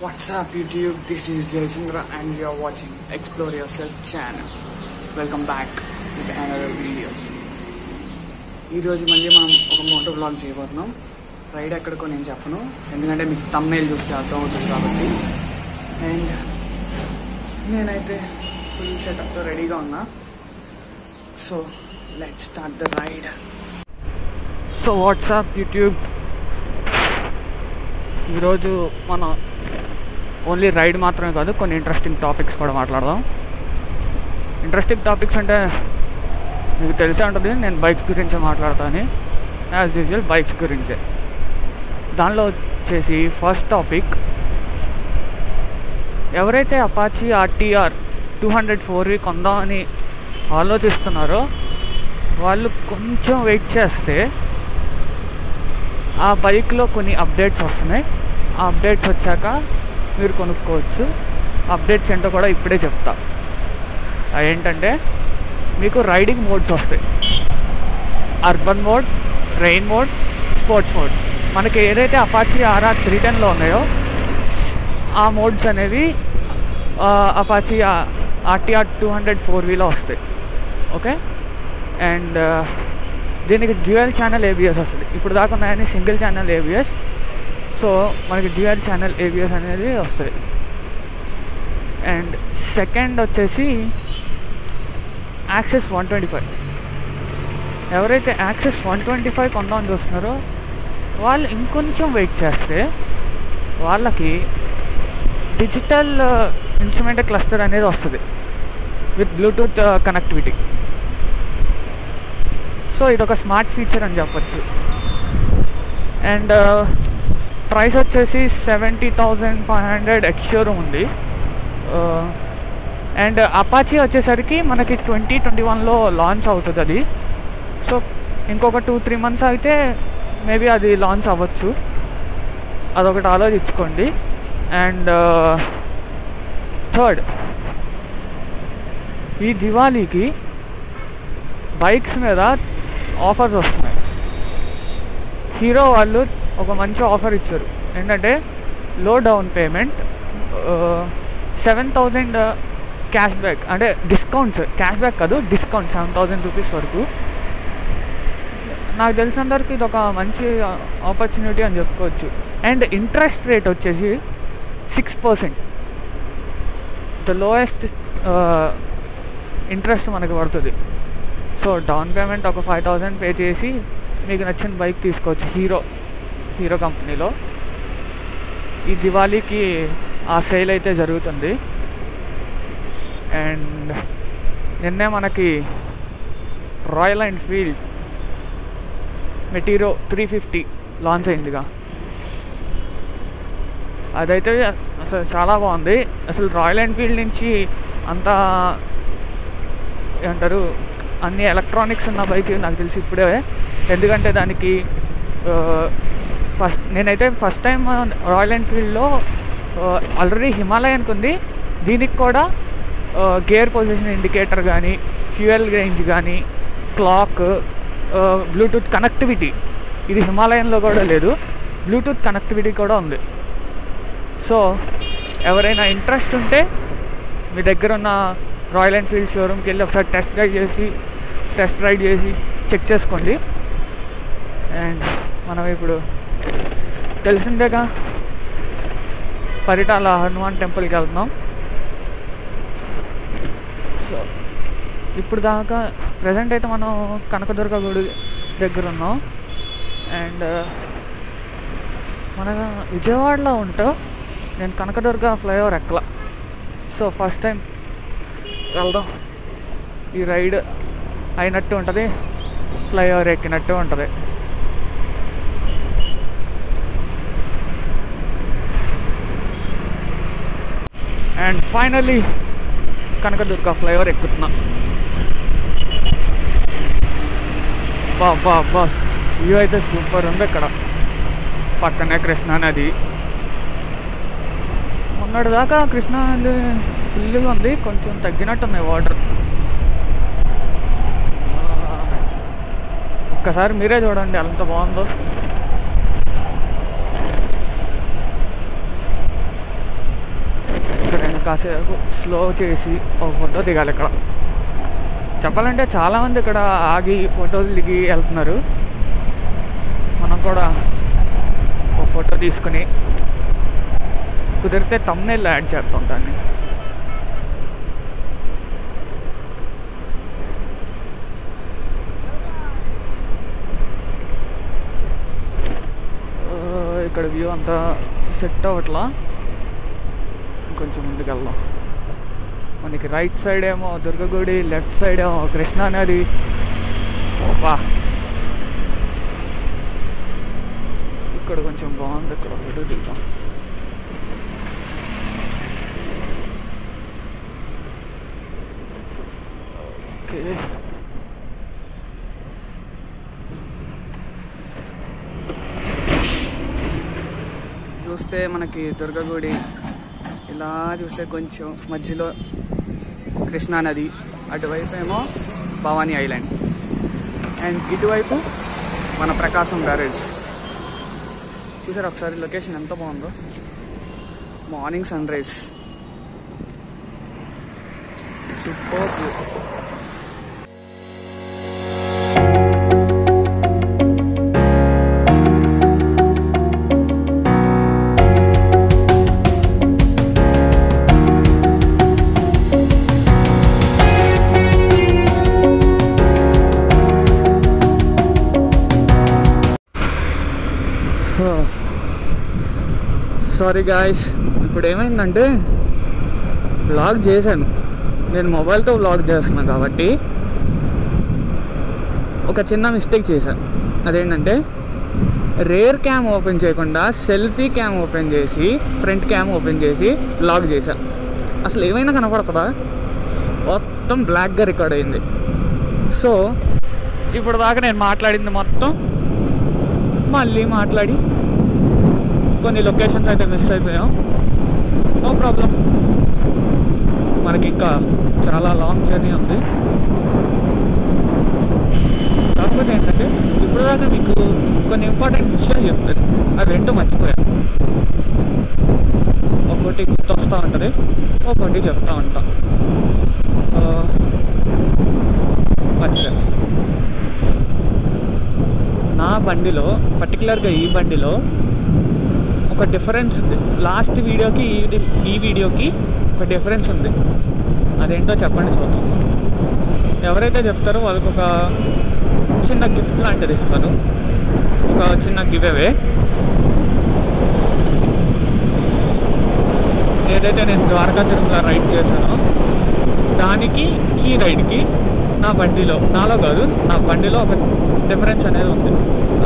What's up YouTube, this is Jayachandra and you are watching Explore Yourself channel. Welcome back with another video. ఈరోజు మళ్ళీ మనం ఒక Moto vlog చేయబోతున్నాం. Ride ఎక్కడికో నేను చెప్పను, ఎందుకంటే మీకు థంబ్నెయిల్ చూస్తే అర్థం అవుతుంది కాబట్టి. అండ్ నేనైతే ఫుల్ సెటప్తో రెడీగా ఉన్నా. So let's start the ride. So what's up YouTube, ఈరోజు మన ఓన్లీ రైడ్ మాత్రమే కాదు, కొన్ని ఇంట్రెస్టింగ్ టాపిక్స్ కూడా మాట్లాడదాం. ఇంట్రెస్టింగ్ టాపిక్స్ అంటే మీకు తెలిసే ఉంటుంది, నేను బైక్స్ గురించే మాట్లాడతాను. యాజ్ యూజువల్ బైక్స్ గురించే. దానిలో వచ్చేసి ఫస్ట్ టాపిక్, ఎవరైతే అపాచీ RTR 200 కొందామని ఆలోచిస్తున్నారో వాళ్ళు కొంచెం వెయిట్ చేస్తే ఆ బైక్లో కొన్ని అప్డేట్స్ వస్తున్నాయి. ఆ అప్డేట్స్ వచ్చాక మీరు కొనుక్కోవచ్చు. అప్డేట్స్ ఏంటో కూడా ఇప్పుడే చెప్తా. ఏంటంటే మీకు రైడింగ్ మోడ్స్ వస్తాయి. Urban mode, rain mode, sports mode. మనకి ఏదైతే అపాచీ RR 310లో ఉన్నాయో ఆ మోడ్స్ అనేవి అపాచీ RTR 200 వస్తాయి. ఓకే. అండ్ దీనికి డ్యూయల్ ఛానల్ ABS వస్తుంది. ఇప్పుడు దాకా ఉన్నాయని సింగిల్ ఛానల్ ABS. సో మనకి డ్యూయల్ ఛానల్ ABS అనేది వస్తుంది. అండ్ సెకండ్ వచ్చేసి యాక్సెస్ 125. ఎవరైతే యాక్సెస్ 125 కొందామని చూస్తున్నారో వాళ్ళు ఇంకొంచెం వెయిట్ చేస్తే వాళ్ళకి డిజిటల్ ఇన్స్ట్రుమెంట్ క్లస్టర్ అనేది వస్తుంది విత్ బ్లూటూత్ కనెక్టివిటీ. సో ఇదొక స్మార్ట్ ఫీచర్ అని చెప్పచ్చు. అండ్ ప్రైస్ వచ్చేసి 70,500 ఎక్స్-షోరూమ్ ఉంది. అండ్ అపాచీ వచ్చేసరికి మనకి 2021లో లాంచ్ అవుతుంది అది. సో ఇంకొక 2-3 months అయితే మేబీ అది లాంచ్ అవ్వచ్చు. అదొకటి ఆలోచించుకోండి. అండ్ థర్డ్, ఈ దివాళీకి బైక్స్ మీద ఆఫర్స్ వస్తున్నాయి. హీరో వాళ్ళు ఒక మంచి ఆఫర్ ఇచ్చారు. ఏంటంటే లో డౌన్ పేమెంట్, 7,000 క్యాష్ బ్యాక్, అంటే డిస్కౌంట్స్, క్యాష్ బ్యాక్ కాదు డిస్కౌంట్, 7,000 రూపీస్ వరకు. నాకు తెలిసినంతవరకు ఇది ఒక మంచి ఆపర్చునిటీ అని చెప్పుకోవచ్చు. అండ్ ఇంట్రెస్ట్ రేట్ వచ్చేసి 6%. ద లోయెస్ట్ ఇంట్రెస్ట్ మనకి పడుతుంది. సో డౌన్ పేమెంట్ ఒక 5,000 పే చేసి మీకు నచ్చిన బైక్ తీసుకోవచ్చు హీరో కంపెనీలో. ఈ దివాళీకి ఆ సేల్ అయితే జరుగుతుంది. అండ్ నిన్నే మనకి రాయల్ ఎన్ఫీల్డ్ మెటీరో 350 లాంచ్ అయిందిగా. అదైతే అసలు చాలా బాగుంది. అసలు రాయల్ ఎన్ఫీల్డ్ నుంచి అంతా ఏమంటారు, అన్ని ఎలక్ట్రానిక్స్ ఉన్న బైక్ నాకు తెలిసి ఇప్పుడే. ఎందుకంటే దానికి నేనైతే ఫస్ట్ టైం రాయల్ ఎన్ఫీల్డ్లో ఆల్రెడీ హిమాలయన్కి ఉంది, దీనికి కూడా గేర్ పొజిషన్ ఇండికేటర్ కానీ, ఫ్యూయల్ రేంజ్ కానీ, క్లాక్, బ్లూటూత్ కనెక్టివిటీ, ఇది హిమాలయన్లో కూడా లేదు. బ్లూటూత్ కనెక్టివిటీ కూడా ఉంది. సో ఎవరైనా ఇంట్రెస్ట్ ఉంటే మీ దగ్గర ఉన్న రాయల్ ఎన్ఫీల్డ్ షోరూమ్కి వెళ్ళి ఒకసారి టెస్ట్ రైడ్ చేసి చెక్ చేసుకోండి. అండ్ మనం ఇప్పుడు తెలిసిందేగా పరిటాల హనుమాన్ టెంపుల్కి వెళ్తున్నాం. సో ఇప్పుడు దాకా ప్రజెంట్ అయితే మనం కనకదుర్గ గుడి దగ్గర ఉన్నాం. అండ్ మన విజయవాడలో ఉంటూ నేను కనకదుర్గ ఫ్లైఓవర్ ఎక్కల. సో ఫస్ట్ టైం వెళ్దాం. ఈ రైడ్ అయినట్టు ఉంటుంది, ఫ్లైఓవర్ ఎక్కినట్టు ఉంటుంది. అండ్ ఫైనల్లీ కనకదుర్గ ఫ్లైఓవర్ ఎక్కుతున్నా. బా వ్యూ అయితే సూపర్ ఉంది. ఇక్కడ పక్కనే కృష్ణా నది. మొన్నటి దాకా కృష్ణా నది ఫుల్గా ఉంది, కొంచెం తగ్గినట్టున్నాయి వాటర్. ఒక్కసారి మీరే చూడండి ఎంత బాగుందో. కాసేపు స్లో చేసి ఒక ఫోటో దిగాలి. ఇక్కడ చెప్పాలంటే చాలామంది ఇక్కడ ఆగి ఫోటోలు దిగి వెళ్తున్నారు. మనం కూడా ఒక ఫోటో తీసుకుని కుదిరితే థంబ్నెయిల్ యాడ్ చేస్తుంటాను. ఇక్కడ వ్యూ అంతా సెట్ అవ్వట్లా, కొంచెం ముందుకు వెళ్దాం. మనకి రైట్ సైడ్ ఏమో దుర్గగుడి, లెఫ్ట్ సైడ్ ఏమో కృష్ణా నది. వా, ఇక్కడ కొంచెం బాగుంది, ఇక్కడ ఫోటో దిగుతాం. ఓకే, చూస్తే మనకి దుర్గగుడి, ఇలా చూస్తే కొంచెం మధ్యలో కృష్ణా నది, అటువైపు ఏమో భవానీ ఐలాండ్, అండ్ ఇటువైపు మన ప్రకాశం బ్యారేజ్. చూసారు ఒకసారి లొకేషన్ ఎంత బాగుందో. Morning sunrise, super view. Sorry guys, ఇప్పుడు ఏమైందంటే వ్లాగ్ చేశాను, నేను మొబైల్తో వ్లాగ్ చేస్తున్నాను కాబట్టి ఒక చిన్న మిస్టేక్ చేశాను. అదేంటంటే రేర్ క్యామ్ ఓపెన్ చేయకుండా సెల్ఫీ క్యామ్ ఓపెన్ చేసి ఫ్రంట్ క్యామ్ ఓపెన్ చేసి వ్లాగ్ చేశాను. అసలు ఏమైనా కనపడుతుందా? మొత్తం బ్లాక్గా రికార్డ్ అయింది. సో ఇప్పుడు దాకా నేను మాట్లాడింది మొత్తం మళ్ళీ మాట్లాడి కొన్ని లొకేషన్స్ అయితే మిస్ అయిపోయాం. నో ప్రాబ్లం, మనకి ఇంకా చాలా లాంగ్ జర్నీ ఉంది. కాకపోతే ఏంటంటే ఇప్పుడు దాకా మీకు కొన్ని ఇంపార్టెంట్ విషయాలు చెప్తాను, అవి రెండూ మర్చిపోయాను. ఒక్కొక్కటి గుర్తొస్తూ ఉంటుంది, ఒక్కొక్కటి చెప్తా ఉంటాం. మర్చిపోయాను. నా బండిలో, పర్టికులర్గా ఈ బండిలో ఒక డిఫరెన్స్ ఉంది. లాస్ట్ వీడియోకి ఈ వీడియోకి ఒక డిఫరెన్స్ ఉంది. అదేంటో చెప్పండి చూద్దాం. ఎవరైతే చెప్తారో వాళ్ళకి ఒక చిన్న గిఫ్ట్ లాంటిది ఇస్తాను, ఒక చిన్న గివ్ అవే. ఏదైతే నేను ద్వారకా తిరుమల రైడ్ చేశానో దానికి ఈ రైడ్కి నా బండిలో, నాలో కాదు నా బండిలో ఒక డిఫరెన్స్ అనేది ఉంది.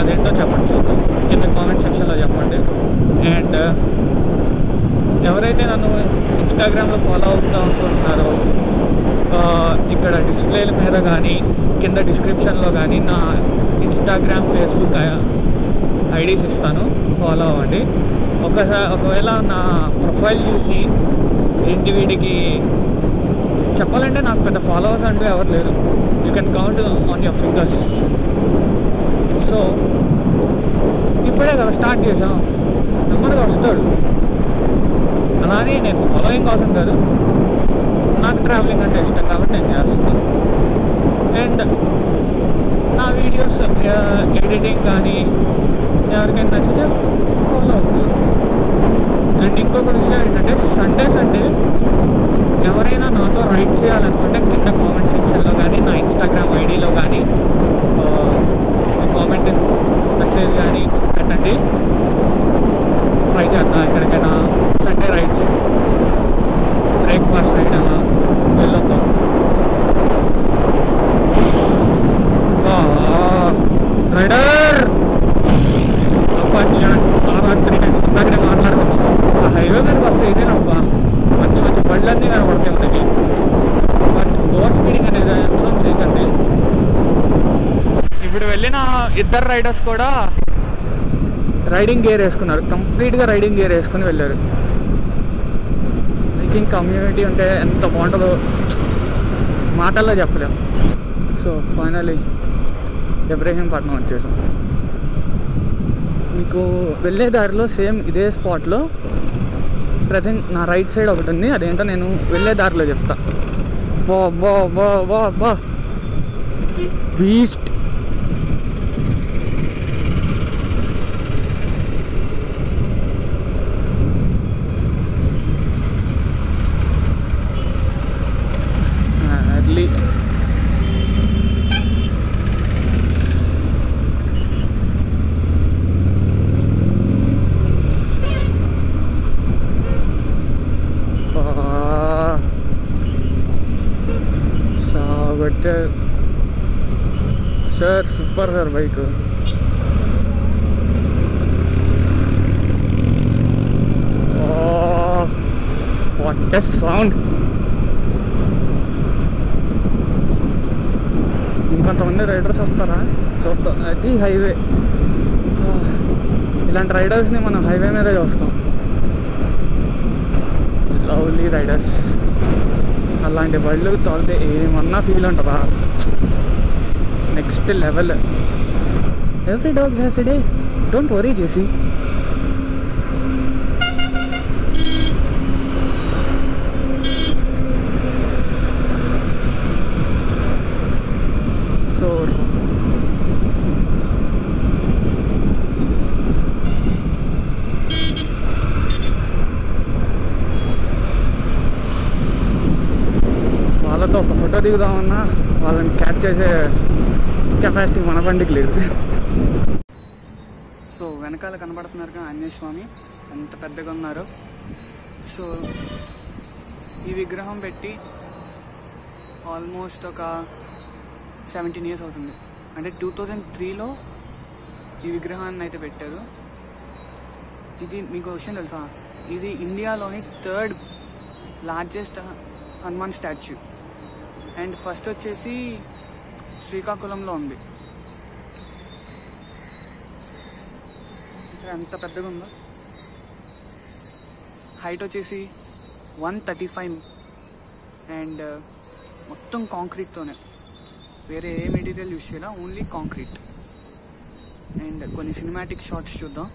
అదేంటో చెప్పండి చూద్దాం, కింద కామెంట్ సెక్షన్లో చెప్పండి. అండ్ ఎవరైతే నన్ను ఇన్స్టాగ్రామ్లో ఫాలో అవుతూ అనుకుంటున్నారో ఇక్కడ డిస్ప్లేల మీద కానీ కింద డిస్క్రిప్షన్లో కానీ నా ఇన్స్టాగ్రామ్, ఫేస్బుక్ ఐడీస్ ఇస్తాను, ఫాలో అవ్వండి. ఒకవేళ నా ప్రొఫైల్ చూసి ఏంటి వీడికి, చెప్పాలంటే నాకు పెద్ద ఫాలోవర్స్ అంటూ ఎవరు లేరు, you can count on your fingers. So ఇప్పుడే కదా స్టార్ట్ చేసాం, నెమ్మదిగా వస్తాడు. అలానే నేను ఫాలోయింగ్ కోసం కాదు, నాకు ట్రావెలింగ్ అంటే ఇష్టం కాబట్టి నేను చేస్తున్నాను. అండ్ నా వీడియోస్ ఎడిటింగ్ కానీ ఎవరికైనా నచ్చితే ఫాలో అవుతుంది. అండ్ ఇంకొక విషయం ఏంటంటే సండే ఎవరైనా నాతో రైడ్ చేయాలనుకుంటే కింద కామెంట్ సెక్షన్లో కానీ నా ఇన్స్టాగ్రామ్ ఐడీలో కానీ కామెంట్ మెసేజ్ కానీ పెట్టండి. ట్రై చేద్దాం ఎక్కడికైనా సండే రైడ్స్, బ్రేక్ఫాస్ట్ రైడ్ అలా వెళ్ళొద్దాం. రైడర్ ఇందాకనే మాట్లాడుకున్నాం. ఆ హైవే మీదకి వస్తే ఇదేనబ్బా, మంచి మంచి బళ్ళన్నీ కనబడతాయి మనకి. బట్ ఓవర్ స్పీడింగ్ అనేది ఎంతో చేయకండి. ఇప్పుడు వెళ్ళిన ఇద్దరు రైడర్స్ కూడా రైడింగ్ గేర్ వేసుకున్నారు, కంప్లీట్గా రైడింగ్ గేర్ వేసుకుని వెళ్ళారు. బైకింగ్ కమ్యూనిటీ ఉంటే ఎంత బాగుంటుందో మాటల్లో చెప్పలేం. సో ఫైనలీ ఇబ్రహీంపట్నం వచ్చేసాం. మీకు వెళ్ళే దారిలో సేమ్ ఇదే స్పాట్లో ప్రజెంట్ నా రైట్ సైడ్ ఒకటి ఉంది, అదేంటో నేను వెళ్ళే దారిలో చెప్తా. బా బా బా బా బా beast. Early sir, super sir bike. What a sound. ఇంకొంతమంది రైడర్స్ వస్తారా చూద్దాం. అది హైవే. ఇలాంటి రైడర్స్ని మనం హైవే మీదే చూస్తాం. Lovely riders. అలాంటి బళ్ళు తోలితే ఏమన్నా ఫీల్ ఉంటుందా? Next level. Every dog has a day, don't worry JC. So వాళ్ళతో ఒక ఫోటో దిగుదామన్నా వాళ్ళని క్యాచ్ చేసే కెపాసిటీ మన బండికి లేదు. సో వెనకాల కనబడుతున్నారు ఆంజనేయ స్వామి, ఎంత పెద్దగా ఉన్నారు. సో ఈ విగ్రహం పెట్టి ఆల్మోస్ట్ ఒక 17 years అవుతుంది. అంటే 2003లో ఈ విగ్రహాన్ని అయితే పెట్టారు. ఇది మీకు విషయం తెలుసా, ఇది ఇండియాలోని 3rd largest Hanuman statue. And first వచ్చేసి శ్రీకాకుళంలో ఉంది. ఎంత పెద్దగా ఉందో. హైట్ వచ్చేసి 135 అండ్ మొత్తం కాంక్రీట్తోనే, వేరే ఏ మెటీరియల్ యూజ్ చేయాలా, ఓన్లీ కాంక్రీట్. అండ్ కొన్ని సినిమాటిక్ షాట్స్ చూద్దాం.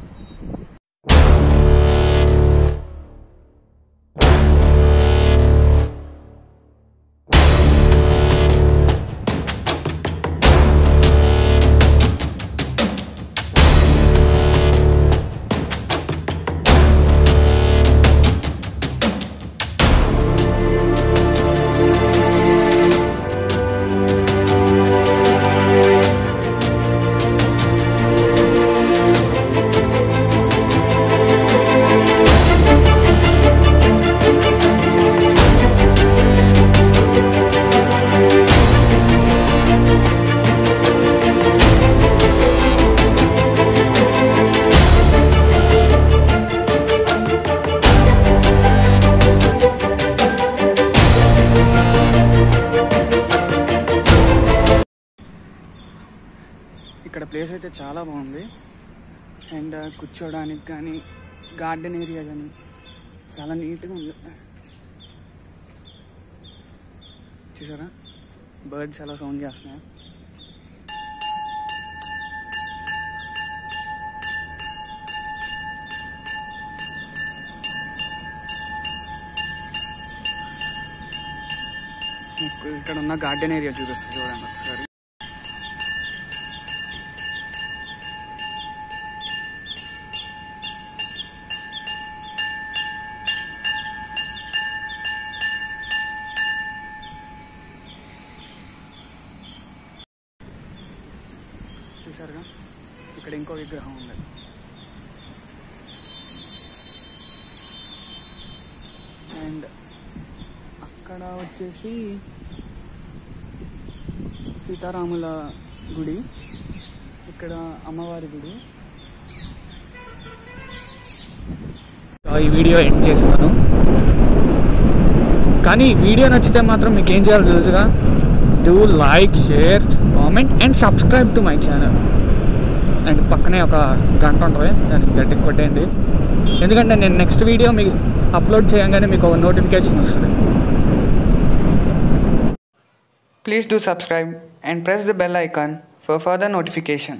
ఇక్కడ ప్లేస్ అయితే చాలా బాగుంది. అండ్ కూర్చోడానికి కానీ గార్డెన్ ఏరియా కానీ చాలా నీట్గా ఉంది. చూసారా బర్డ్స్ చాలా సౌండ్ చేస్తున్నాయి. ఇక్కడ ఉన్న గార్డెన్ ఏరియా చూపిస్తాను చూడండి ఒకసారి. చూసారుగా ఇక్కడ ఇంకో విగ్రహం ఉంది. అండ్ అక్కడ వచ్చేసి సీతారాముల గుడి, ఇక్కడ అమ్మవారి గుడి. ఈ వీడియో ఎండ్ చేస్తాను, కానీ వీడియో నచ్చితే మాత్రం మీకు ఏం చేయాలో తెలుసుగా. Do like, share, comment and subscribe to my channel. And పక్కనే ఒక గంట ఉంటుంది, దానికి గట్టికి కొట్టేయండి. ఎందుకంటే నేను నెక్స్ట్ వీడియో మీకు అప్లోడ్ చేయగానే మీకు ఒక నోటిఫికేషన్ వస్తుంది. Please do subscribe and press the bell icon for further notification.